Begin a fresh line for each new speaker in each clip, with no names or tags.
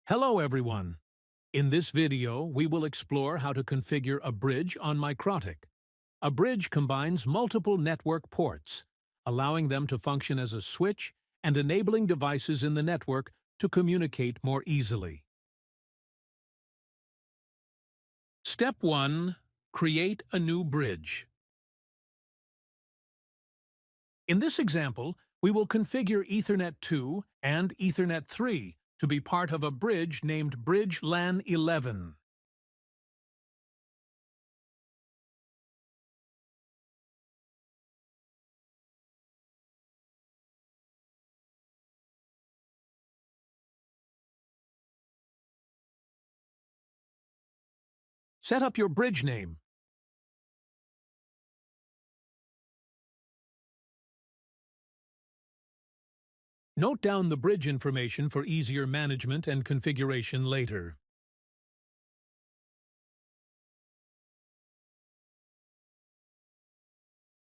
Hello everyone! In this video, we will explore how to configure a bridge on Mikrotik. A bridge combines multiple network ports, allowing them to function as a switch and enabling devices in the network to communicate more easily. Step 1. Create a new bridge. In this example, we will configure Ethernet 2 and Ethernet 3 to be part of a bridge named Bridge LAN 11. Set up your bridge name. Note down the bridge information for easier management and configuration later.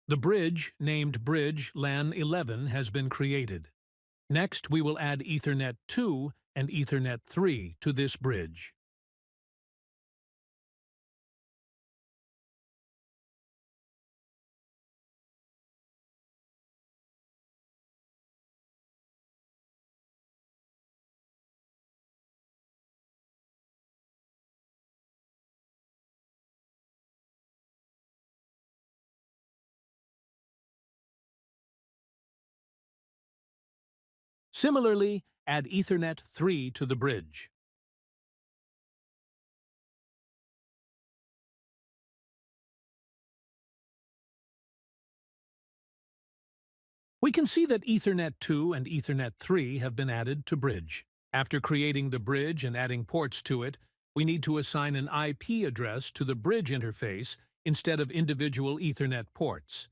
The bridge, named Bridge LAN 11, has been created. Next, we will add Ethernet 2 and Ethernet 3 to this bridge. Similarly, add Ethernet 3 to the bridge. We can see that Ethernet 2 and Ethernet 3 have been added to bridge. After creating the bridge and adding ports to it, we need to assign an IP address to the bridge interface instead of individual Ethernet ports.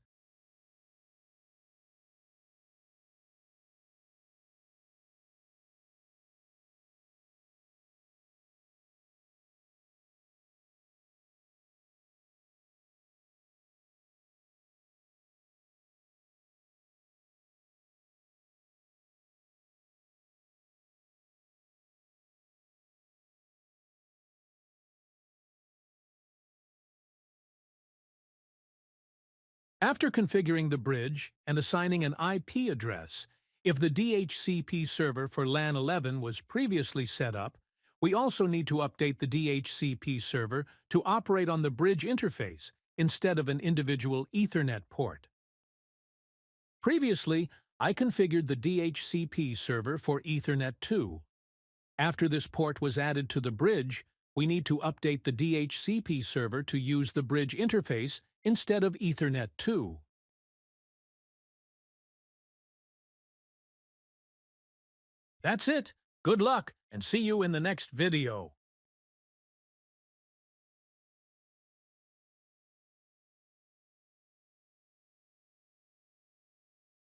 After configuring the bridge and assigning an IP address, if the DHCP server for LAN 11 was previously set up, we also need to update the DHCP server to operate on the bridge interface instead of an individual Ethernet port. Previously, I configured the DHCP server for Ethernet 2. After this port was added to the bridge, we need to update the DHCP server to use the bridge interface instead of Ethernet 2. That's it. Good luck, and see you in the next video.